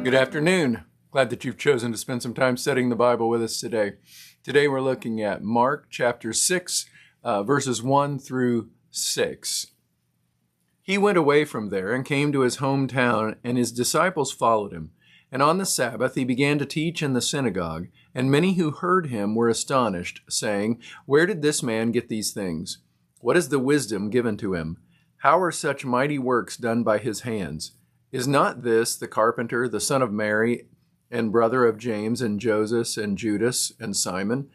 Good afternoon. Glad that you've chosen to spend some time studying the Bible with us today. Today we're looking at Mark chapter 6, verses 1 through 6. He went away from there and came to his hometown, and his disciples followed him. And on the Sabbath he began to teach in the synagogue, and many who heard him were astonished, saying, "Where did this man get these things? What is the wisdom given to him? How are such mighty works done by his hands? Is not this the carpenter, the son of Mary, and brother of James and Joseph and Judas and Simon?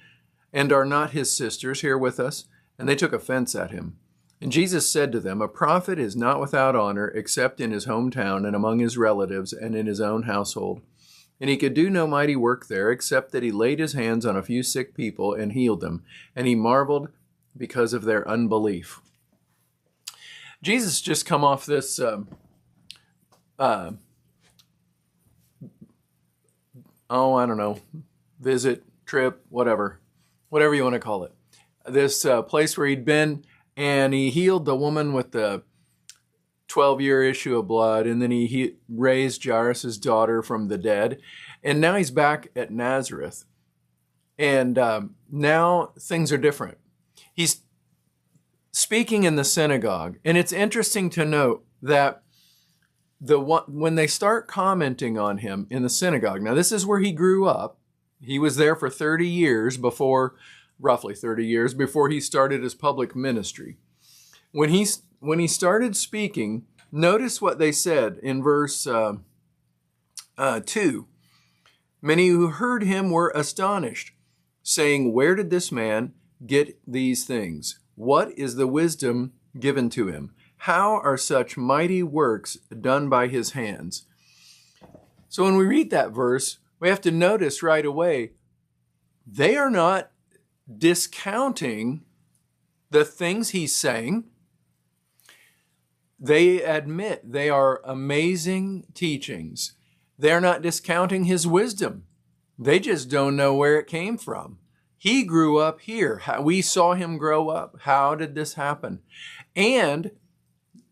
And are not his sisters here with us?" And they took offense at him. And Jesus said to them, "A prophet is not without honor except in his hometown and among his relatives and in his own household." And he could do no mighty work there except that he laid his hands on a few sick people and healed them. And he marveled because of their unbelief. Jesus just come off this visit, trip, whatever you want to call it. This place where he'd been, and he healed the woman with the 12-year issue of blood, and then he raised Jairus' daughter from the dead, and now he's back at Nazareth. And now things are different. He's speaking in the synagogue, and it's interesting to note that when they start commenting on him in the synagogue, now this is where he grew up. He was there for 30 years before, roughly 30 years before he started his public ministry. When he started speaking, notice what they said in verse 2. Many who heard him were astonished, saying, "Where did this man get these things? What is the wisdom given to him? How are such mighty works done by his hands?" So when we read that verse, we have to notice right away, they are not discounting the things he's saying. They admit they are amazing teachings. They're not discounting his wisdom. They just don't know where it came from. He grew up here. We saw him grow up. How did this happen? And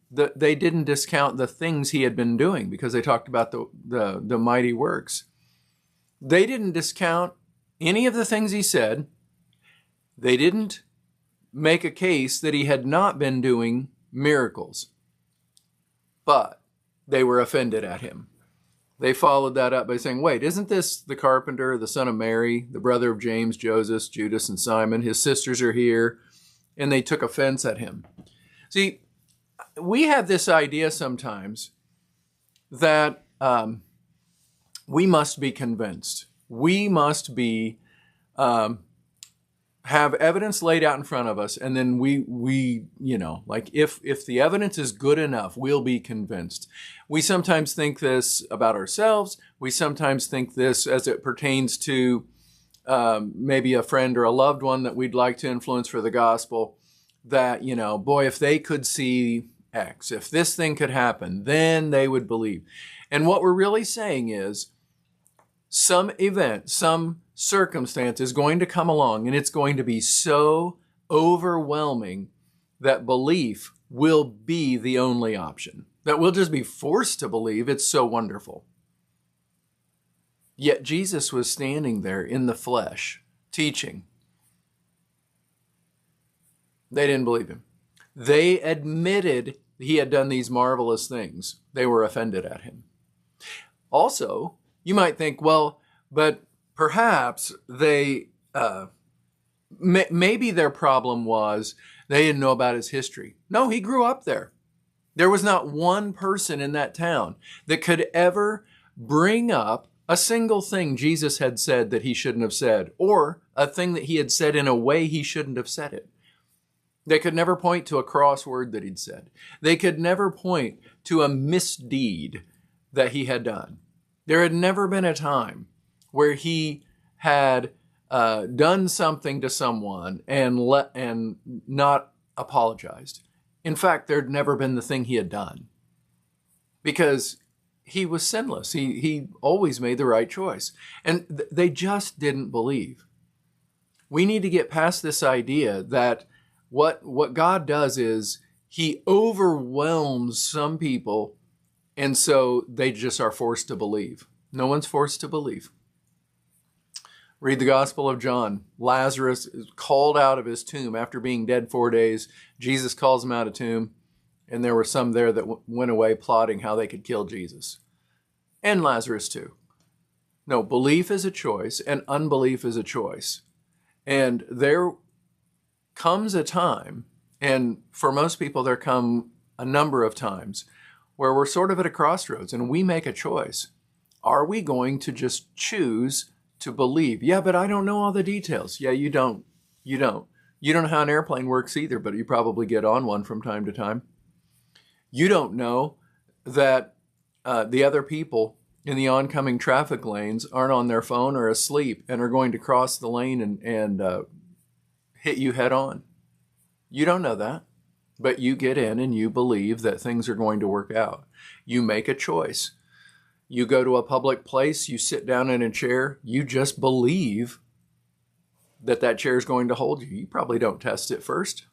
they didn't discount the things he had been doing because they talked about the mighty works. They didn't discount any of the things he said. They didn't make a case that he had not been doing miracles. But they were offended at him. They followed that up by saying, "Wait, isn't this the carpenter, the son of Mary, the brother of James, Joseph, Judas, and Simon? His sisters are here." And they took offense at him. See, we have this idea sometimes that we must be convinced. We must be have evidence laid out in front of us, and then we like if the evidence is good enough, we'll be convinced. We sometimes think this about ourselves. We sometimes think this as it pertains to maybe a friend or a loved one that we'd like to influence for the gospel, that, boy, if they could see X, if this thing could happen, then they would believe. And what we're really saying is some event, some circumstance is going to come along, and it's going to be so overwhelming that belief will be the only option, that we'll just be forced to believe. It's so wonderful. Yet Jesus was standing there in the flesh, teaching. They didn't believe him. They admitted he had done these marvelous things. They were offended at him. Also, you might think, well, but perhaps they, maybe their problem was they didn't know about his history. No, he grew up there. There was not one person in that town that could ever bring up a single thing Jesus had said that he shouldn't have said, or a thing that he had said in a way he shouldn't have said it. They could never point to a cross word that he'd said. They could never point to a misdeed that he had done. There had never been a time where he had done something to someone and not apologized. In fact, there'd never been the thing he had done, because he was sinless. He always made the right choice. And they just didn't believe. We need to get past this idea that what God does is he overwhelms some people, and so they just are forced to believe. No one's forced to believe. Read the Gospel of John. Lazarus is called out of his tomb after being dead 4 days. Jesus calls him out of tomb, and there were some there that went away plotting how they could kill Jesus. And Lazarus too. No, belief is a choice, and unbelief is a choice. And there comes a time, and for most people there come a number of times, where we're sort of at a crossroads and we make a choice. Are we going to just choose to believe? Yeah, but I don't know all the details. Yeah, you don't. You don't know how an airplane works either, but you probably get on one from time to time. You don't know that the other people in the oncoming traffic lanes aren't on their phone or asleep and are going to cross the lane and hit you head on. You don't know that, but you get in and you believe that things are going to work out. You make a choice. You go to a public place, you sit down in a chair, you just believe that that chair is going to hold you. You probably don't test it first.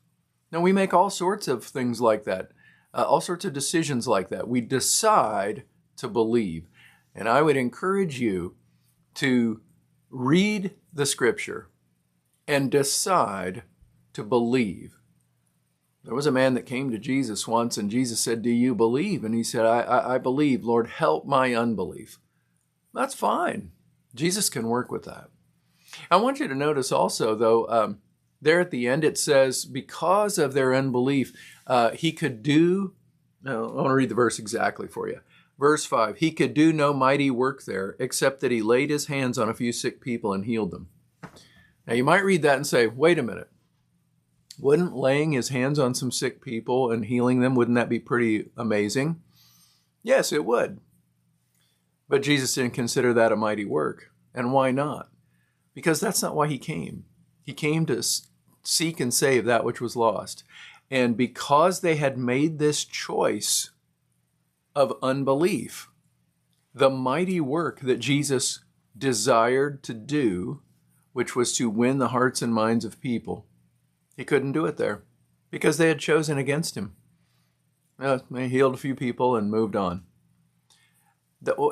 No, we make all sorts of things like that, all sorts of decisions like that. We decide to believe. And I would encourage you to read the scripture and decide to believe. There was a man that came to Jesus once, and Jesus said, "Do you believe?" And he said, I believe. Lord, help my unbelief. That's fine. Jesus can work with that. I want you to notice also, though, there at the end it says, because of their unbelief, he could do, I want to read the verse exactly for you. Verse 5, he could do no mighty work there, except that he laid his hands on a few sick people and healed them. Now you might read that and say, wait a minute. Wouldn't laying his hands on some sick people and healing them, wouldn't that be pretty amazing? Yes, it would. But Jesus didn't consider that a mighty work. And why not? Because that's not why he came. He came to seek and save that which was lost. And because they had made this choice of unbelief, the mighty work that Jesus desired to do, which was to win the hearts and minds of people, he couldn't do it there because they had chosen against him. They healed a few people and moved on.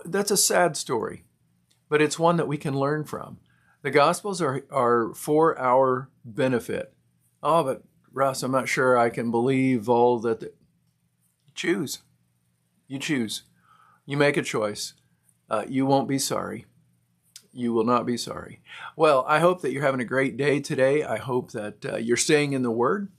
That's a sad story, but it's one that we can learn from. The Gospels are for our benefit. Oh, but Russ, I'm not sure I can believe all that. Choose. You choose. You make a choice. You won't be sorry. You will not be sorry. Well, I hope that you're having a great day today. I hope that you're staying in the Word.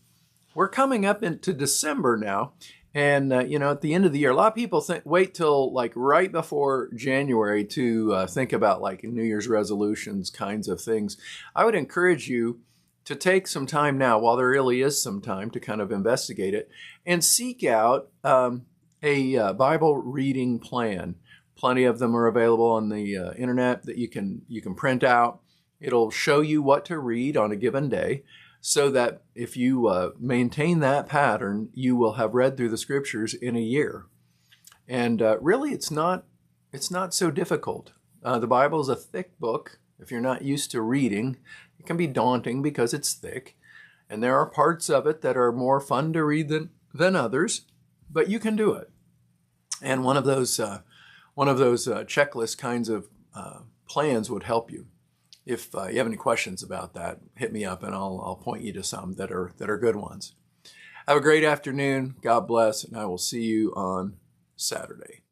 We're coming up into December now. And, at the end of the year, a lot of people wait till like right before January to think about like New Year's resolutions kinds of things. I would encourage you to take some time now, while there really is some time, to kind of investigate it and seek out a Bible reading plan. Plenty of them are available on the internet that you can print out. It'll show you what to read on a given day, so that if you maintain that pattern, you will have read through the scriptures in a year. And really, it's not so difficult. The Bible is a thick book. If you're not used to reading, it can be daunting because it's thick. And there are parts of it that are more fun to read than others, but you can do it. And one of those checklist kinds of plans would help you. If you have any questions about that, hit me up and I'll point you to some that are good ones. Have a great afternoon. God bless, and I will see you on Saturday.